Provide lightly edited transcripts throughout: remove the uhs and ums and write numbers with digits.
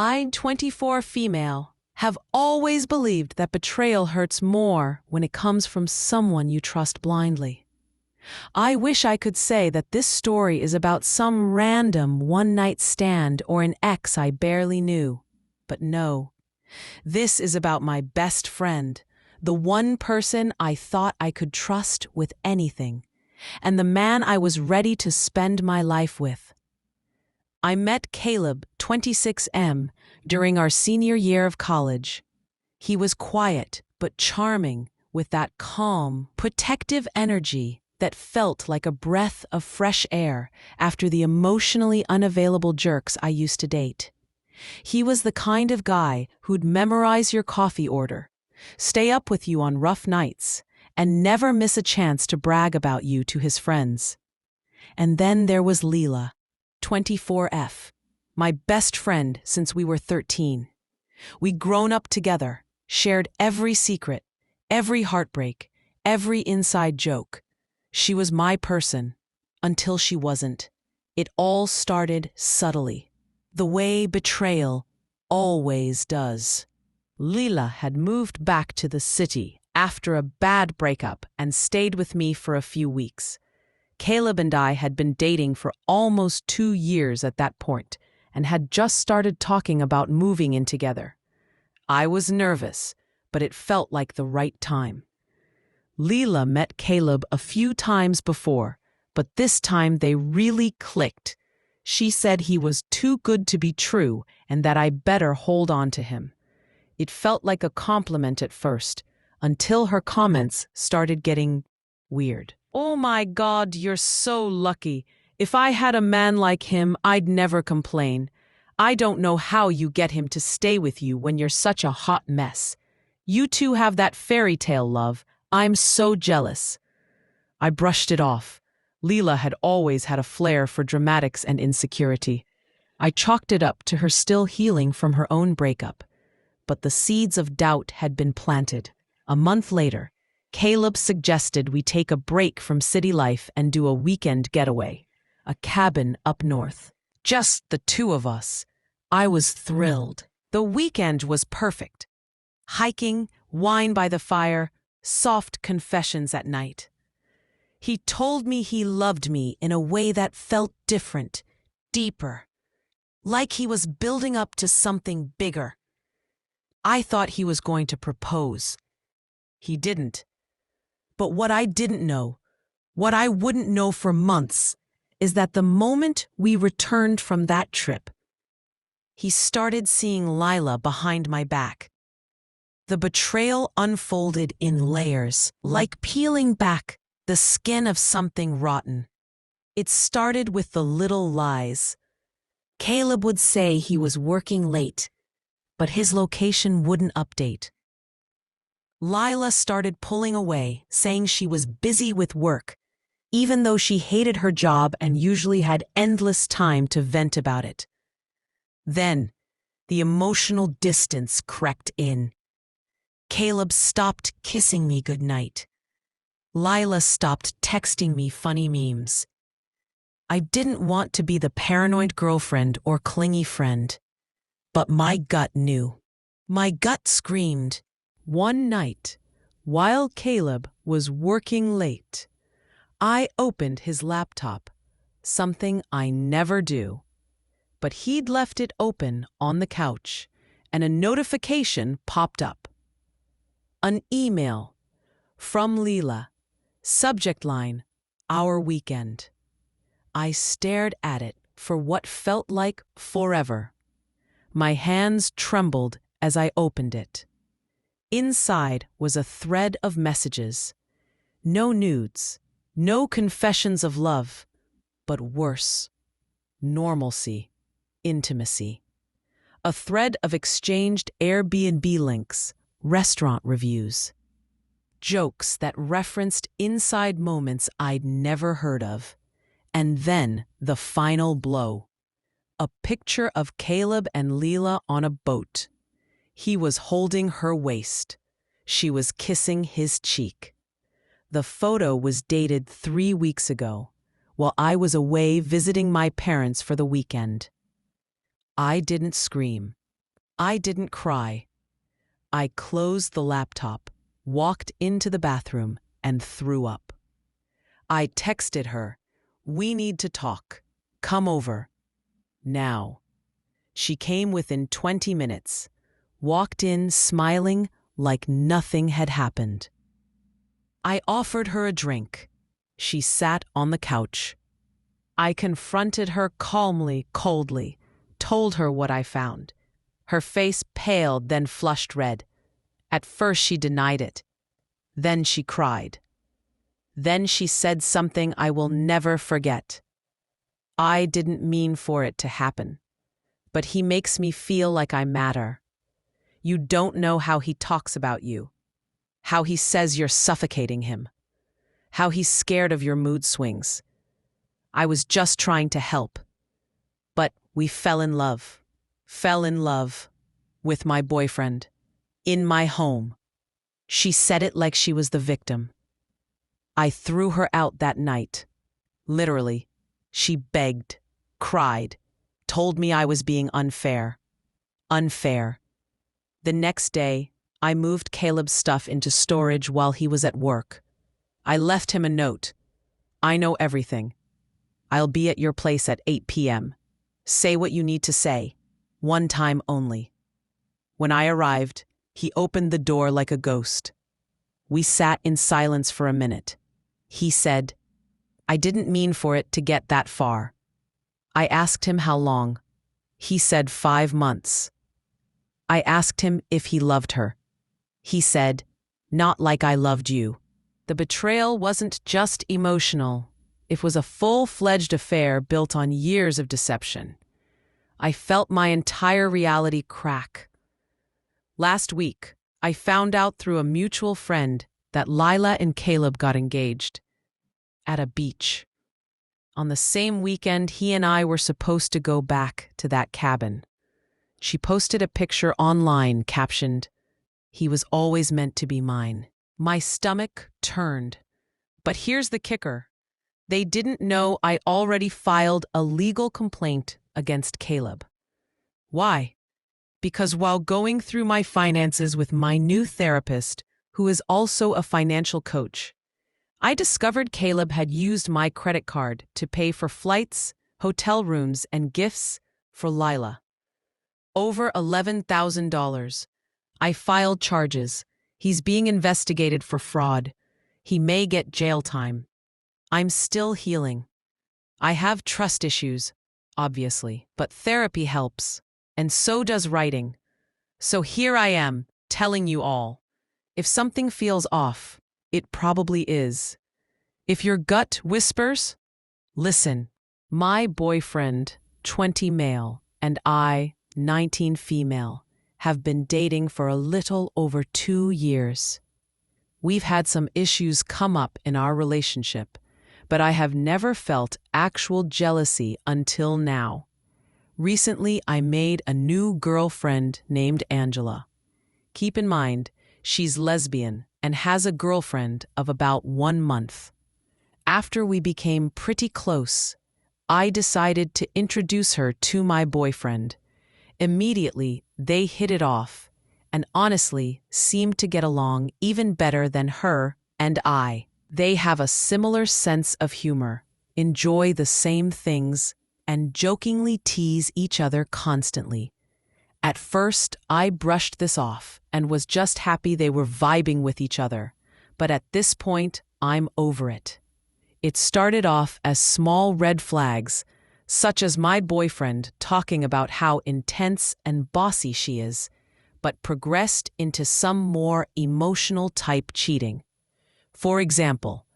I, 24 female, have always believed that betrayal hurts more when it comes from someone you trust blindly. I wish I could say that this story is about some random one-night stand or an ex I barely knew. But no, this is about my best friend, the one person I thought I could trust with anything, and the man I was ready to spend my life with. I met Caleb, 26M, during our senior year of college. He was quiet but charming, with that calm, protective energy that felt like a breath of fresh air after the emotionally unavailable jerks I used to date. He was the kind of guy who'd memorize your coffee order, stay up with you on rough nights, and never miss a chance to brag about you to his friends. And then there was Leela, 24F, my best friend since we were 13. We'd grown up together, shared every secret, every heartbreak, every inside joke. She was my person, until she wasn't. It all started subtly, the way betrayal always does. Leela had moved back to the city after a bad breakup and stayed with me for a few weeks. Caleb and I had been dating for almost 2 years at that point and had just started talking about moving in together. I was nervous, but it felt like the right time. Leela met Caleb a few times before, but this time they really clicked. She said he was too good to be true and that I better hold on to him. It felt like a compliment at first, until her comments started getting weird. "Oh my God, you're so lucky. If I had a man like him, I'd never complain. I don't know how you get him to stay with you when you're such a hot mess. You two have that fairy tale love. I'm so jealous." I brushed it off. Leela had always had a flair for dramatics and insecurity. I chalked it up to her still healing from her own breakup. But the seeds of doubt had been planted. A month later, Caleb suggested we take a break from city life and do a weekend getaway, a cabin up north. Just the two of us. I was thrilled. The weekend was perfect. Hiking, wine by the fire, soft confessions at night. He told me he loved me in a way that felt different, deeper, like he was building up to something bigger. I thought he was going to propose. He didn't. But what I didn't know, what I wouldn't know for months, is that the moment we returned from that trip, he started seeing Lila behind my back. The betrayal unfolded in layers, like peeling back the skin of something rotten. It started with the little lies. Caleb would say he was working late, but his location wouldn't update. Lila started pulling away, saying she was busy with work, even though she hated her job and usually had endless time to vent about it. Then, the emotional distance crept in. Caleb stopped kissing me goodnight. Lila stopped texting me funny memes. I didn't want to be the paranoid girlfriend or clingy friend, but my gut knew. My gut screamed. One night, while Caleb was working late, I opened his laptop, something I never do. But he'd left it open on the couch, and a notification popped up. An email from Leela. Subject line, "Our weekend." I stared at it for what felt like forever. My hands trembled as I opened it. Inside was a thread of messages. No nudes, no confessions of love, but worse, normalcy, intimacy. A thread of exchanged Airbnb links, restaurant reviews, jokes that referenced inside moments I'd never heard of. And then the final blow. A picture of Caleb and Leela on a boat. He was holding her waist. She was kissing his cheek. The photo was dated 3 weeks ago, while I was away visiting my parents for the weekend. I didn't scream. I didn't cry. I closed the laptop, walked into the bathroom, and threw up. I texted her, "We need to talk. Come over. Now." She came within 20 minutes, walked in smiling like nothing had happened. I offered her a drink. She sat on the couch. I confronted her calmly, coldly, told her what I found. Her face paled, then flushed red. At first she denied it. Then she cried. Then she said something I will never forget. "I didn't mean for it to happen, but he makes me feel like I matter. You don't know how he talks about you, how he says you're suffocating him, how he's scared of your mood swings. I was just trying to help. But we fell in love with my boyfriend, in my home." She said it like she was the victim. I threw her out that night. Literally. She begged, cried, told me I was being unfair. Unfair. The next day, I moved Caleb's stuff into storage while he was at work. I left him a note. "I know everything. I'll be at your place at 8 p.m. Say what you need to say. One time only." When I arrived, he opened the door like a ghost. We sat in silence for a minute. He said, "I didn't mean for it to get that far." I asked him how long. He said 5 months. I asked him if he loved her. He said, "Not like I loved you." The betrayal wasn't just emotional. It was a full-fledged affair built on years of deception. I felt my entire reality crack. Last week, I found out through a mutual friend that Lila and Caleb got engaged. At a beach. On the same weekend, he and I were supposed to go back to that cabin. She posted a picture online captioned, "He was always meant to be mine." My stomach turned. But here's the kicker. They didn't know I already filed a legal complaint against Caleb. Why? Because while going through my finances with my new therapist, who is also a financial coach, I discovered Caleb had used my credit card to pay for flights, hotel rooms, and gifts for Lila. Over $11,000. I filed charges. He's being investigated for fraud. He may get jail time. I'm still healing. I have trust issues, obviously, but therapy helps, and so does writing. So here I am, telling you all. If something feels off, it probably is. If your gut whispers, listen. My boyfriend, 20 male, and I, 19 female, have been dating for a little over 2 years. We've had some issues come up in our relationship, but I have never felt actual jealousy until now. Recently, I made a new girlfriend named Angela. Keep in mind, she's lesbian and has a girlfriend of about 1 month. After we became pretty close, I decided to introduce her to my boyfriend. Immediately, they hit it off, and honestly seemed to get along even better than her and I. They have a similar sense of humor, enjoy the same things, and jokingly tease each other constantly. At first, I brushed this off and was just happy they were vibing with each other. But at this point, I'm over it. It started off as small red flags, such as my boyfriend talking about how intense and bossy she is, but progressed into some more emotional type cheating. For example,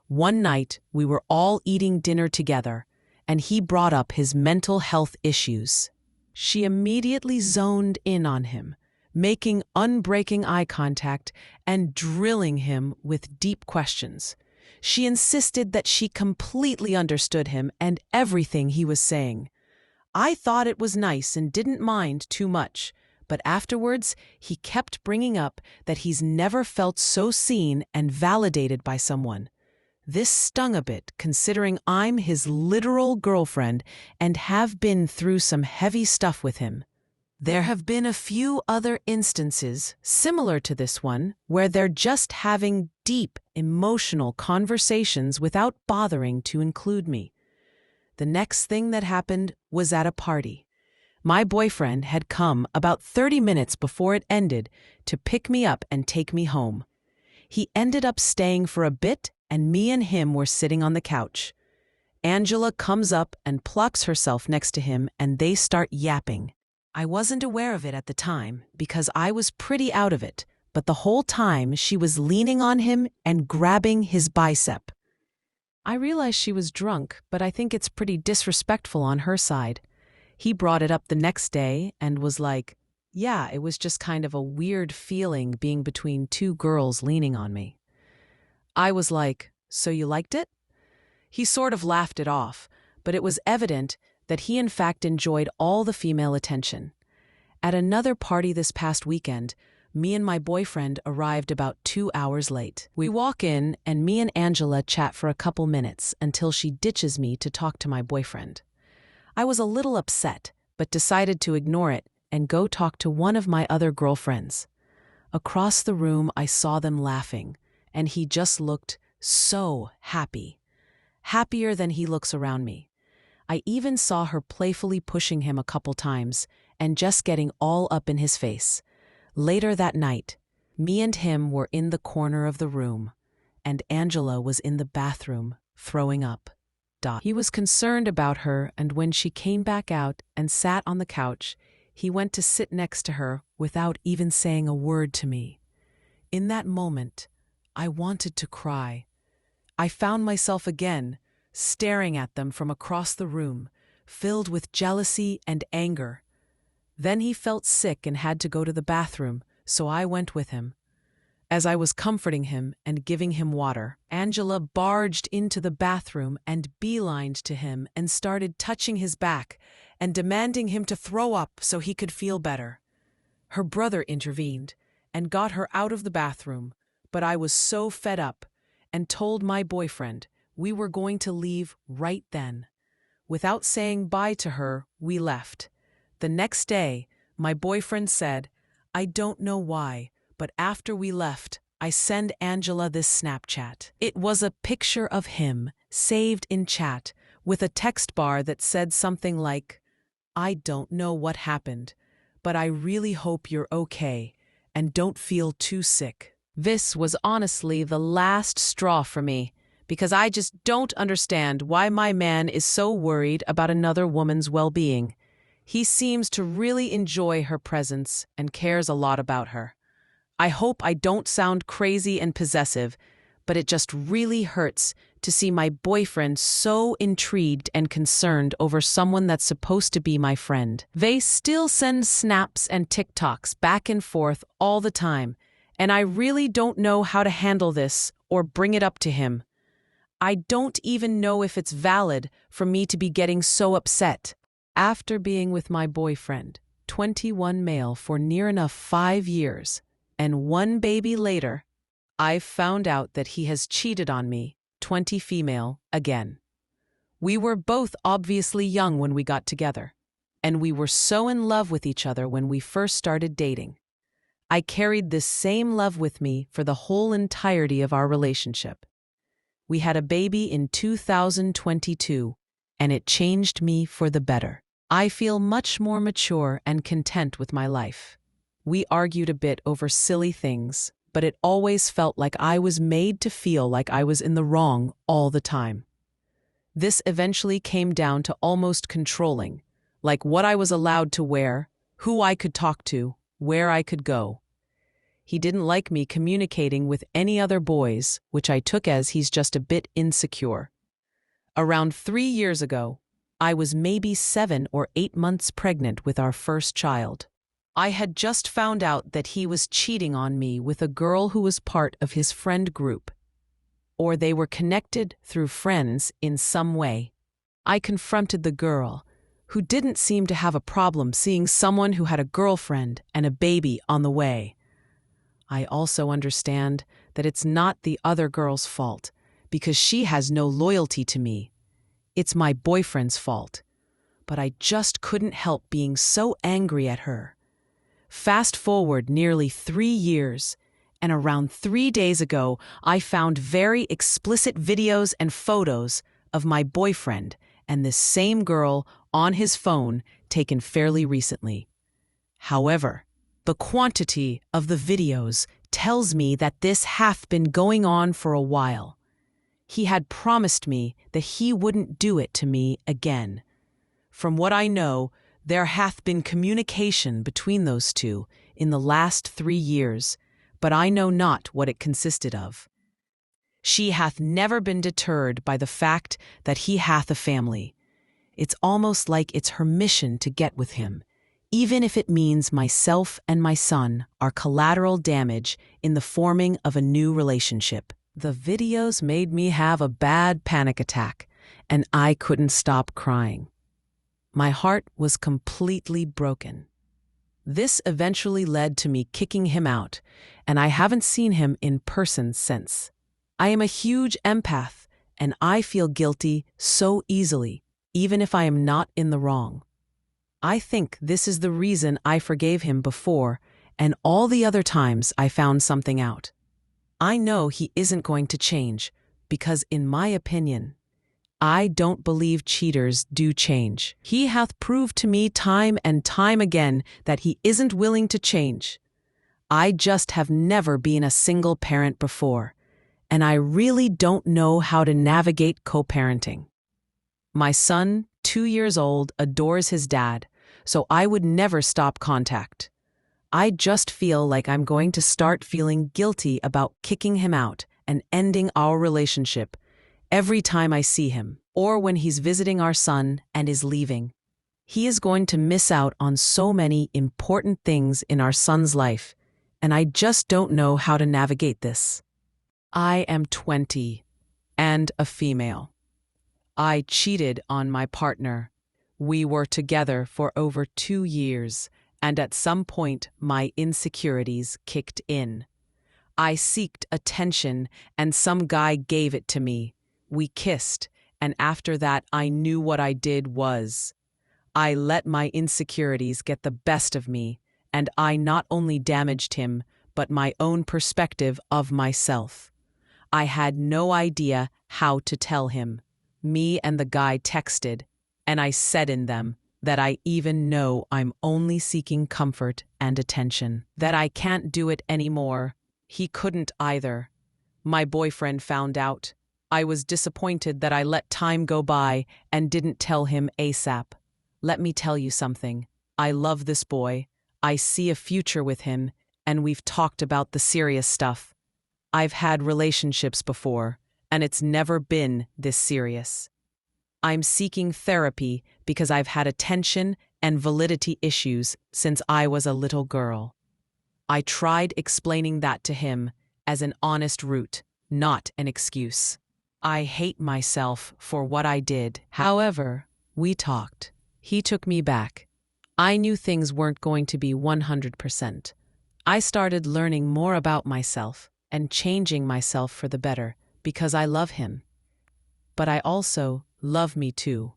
one night we were all eating dinner together, and he brought up his mental health issues. She immediately zoned in on him, making unbreaking eye contact and drilling him with deep questions. She insisted that she completely understood him and everything he was saying. I thought it was nice and didn't mind too much, but afterwards he kept bringing up that he's never felt so seen and validated by someone. This stung a bit, considering I'm his literal girlfriend and have been through some heavy stuff with him. There have been a few other instances similar to this one where they're just having deep emotional conversations without bothering to include me. The next thing that happened was at a party. My boyfriend had come about 30 minutes before it ended to pick me up and take me home. He ended up staying for a bit, and me and him were sitting on the couch. Angela comes up and plops herself next to him, and they start yapping. I wasn't aware of it at the time because I was pretty out of it, but the whole time she was leaning on him and grabbing his bicep. I realized she was drunk, but I think it's pretty disrespectful on her side. He brought it up the next day and was like, yeah, it was just kind of a weird feeling being between two girls leaning on me. I was like, so you liked it? He sort of laughed it off, but it was evident that he in fact enjoyed all the female attention. At another party this past weekend, me and my boyfriend arrived about 2 hours late. We walk in and me and Angela chat for a couple minutes until she ditches me to talk to my boyfriend. I was a little upset, but decided to ignore it and go talk to one of my other girlfriends. Across the room, I saw them laughing, and he just looked so happy. Happier than he looks around me. I even saw her playfully pushing him a couple times and just getting all up in his face. Later that night, me and him were in the corner of the room, and Angela was in the bathroom throwing up. He was concerned about her, and when she came back out and sat on the couch, he went to sit next to her without even saying a word to me. In that moment, I wanted to cry. I found myself again staring at them from across the room, filled with jealousy and anger. Then he felt sick and had to go to the bathroom, so I went with him. As I was comforting him and giving him water, Angela barged into the bathroom and beelined to him and started touching his back and demanding him to throw up so he could feel better. Her brother intervened and got her out of the bathroom, but I was so fed up and told my boyfriend we were going to leave right then. Without saying bye to her, we left. The next day, my boyfriend said, I don't know why, but after we left, I sent Angela this Snapchat. It was a picture of him, saved in chat, with a text bar that said something like, I don't know what happened, but I really hope you're okay and don't feel too sick. This was honestly the last straw for me, because I just don't understand why my man is so worried about another woman's well-being. He seems to really enjoy her presence and cares a lot about her. I hope I don't sound crazy and possessive, but it just really hurts to see my boyfriend so intrigued and concerned over someone that's supposed to be my friend. They still send snaps and TikToks back and forth all the time, and I really don't know how to handle this or bring it up to him. I don't even know if it's valid for me to be getting so upset. After being with my boyfriend, 21 male, for near enough 5 years, and 1 baby later, I've found out that he has cheated on me, 20 female, again. We were both obviously young when we got together, and we were so in love with each other when we first started dating. I carried this same love with me for the whole entirety of our relationship. We had a baby in 2022, and it changed me for the better. I feel much more mature and content with my life. We argued a bit over silly things, but it always felt like I was made to feel like I was in the wrong all the time. This eventually came down to almost controlling, like what I was allowed to wear, who I could talk to, where I could go. He didn't like me communicating with any other boys, which I took as he's just a bit insecure. Around 3 years ago, I was maybe 7 or 8 months pregnant with our first child. I had just found out that he was cheating on me with a girl who was part of his friend group, or they were connected through friends in some way. I confronted the girl, who didn't seem to have a problem seeing someone who had a girlfriend and a baby on the way. I also understand that it's not the other girl's fault, because she has no loyalty to me. It's my boyfriend's fault. but I just couldn't help being so angry at her. Fast forward nearly 3 years, and around 3 days ago, I found very explicit videos and photos of my boyfriend and this same girl on his phone taken fairly recently. However, the quantity of the videos tells me that this hath been going on for a while. He had promised me that he wouldn't do it to me again. From what I know, there hath been communication between those two in the last 3 years, but I know not what it consisted of. She hath never been deterred by the fact that he hath a family. It's almost like it's her mission to get with him, even if it means myself and my son are collateral damage in the forming of a new relationship. The videos made me have a bad panic attack, and I couldn't stop crying. My heart was completely broken. This eventually led to me kicking him out, and I haven't seen him in person since. I am a huge empath, and I feel guilty so easily, even if I am not in the wrong. I think this is the reason I forgave him before, and all the other times I found something out. I know he isn't going to change, because in my opinion, I don't believe cheaters do change. He hath proved to me time and time again that he isn't willing to change. I just have never been a single parent before, and I really don't know how to navigate co-parenting. My son, 2 years old, adores his dad, so I would never stop contact. I just feel like I'm going to start feeling guilty about kicking him out and ending our relationship every time I see him, or when he's visiting our son and is leaving. He is going to miss out on so many important things in our son's life, and I just don't know how to navigate this. I am 20 and a female. I cheated on my partner. We were together for over 2 years, and at some point my insecurities kicked in. I sought attention, and some guy gave it to me. We kissed, and after that I knew what I did was. I let my insecurities get the best of me, and I not only damaged him, but my own perspective of myself. I had no idea how to tell him. Me and the guy texted, and I said in them that I even know I'm only seeking comfort and attention, that I can't do it anymore. He couldn't either. My boyfriend found out. I was disappointed that I let time go by and didn't tell him ASAP. Let me tell you something. I love this boy. I see a future with him, and we've talked about the serious stuff. I've had relationships before, and it's never been this serious. I'm seeking therapy because I've had attention and validity issues since I was a little girl. I tried explaining that to him as an honest route, not an excuse. I hate myself for what I did. However, we talked. He took me back. I knew things weren't going to be 100%. I started learning more about myself and changing myself for the better because I love him. But I also love me too.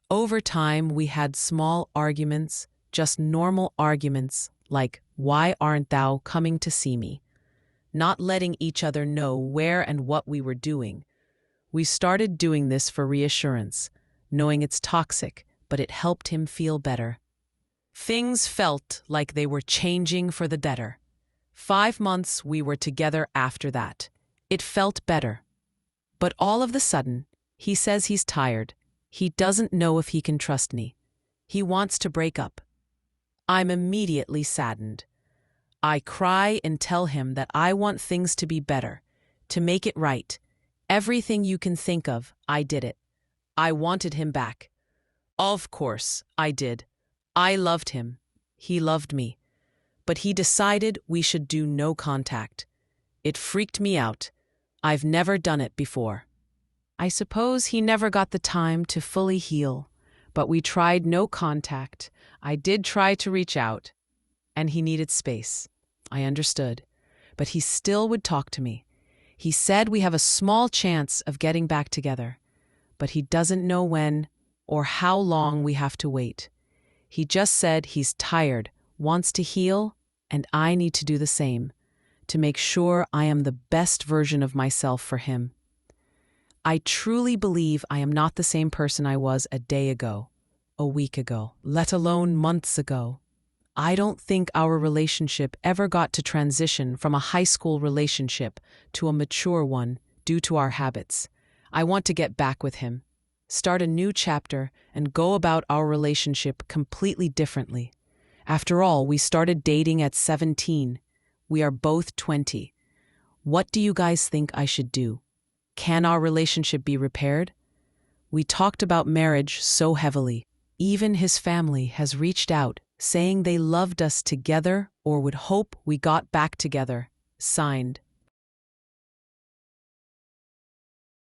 Over time, we had small arguments, just normal arguments, like, "Why aren't thou coming to see me?" Not letting each other know where and what we were doing. We started doing this for reassurance, knowing it's toxic, but it helped him feel better. Things felt like they were changing for the better. 5 months we were together after that. It felt better. But all of a sudden, he says he's tired. He doesn't know if he can trust me. He wants to break up. I'm immediately saddened. I cry and tell him that I want things to be better, to make it right. Everything you can think of, I did it. I wanted him back. Of course, I did. I loved him. He loved me. But he decided we should do no contact. It freaked me out. I've never done it before. I suppose he never got the time to fully heal, but we tried no contact. I did try to reach out, and he needed space. I understood, but he still would talk to me. He said we have a small chance of getting back together, but he doesn't know when or how long we have to wait. He just said he's tired, wants to heal, and I need to do the same, to make sure I am the best version of myself for him. I truly believe I am not the same person I was a day ago, a week ago, let alone months ago. I don't think our relationship ever got to transition from a high school relationship to a mature one due to our habits. I want to get back with him, start a new chapter, and go about our relationship completely differently. After all, we started dating at 17. We are both 20. What do you guys think I should do? Can our relationship be repaired? We talked about marriage so heavily. Even his family has reached out, saying they loved us together or would hope we got back together. Signed,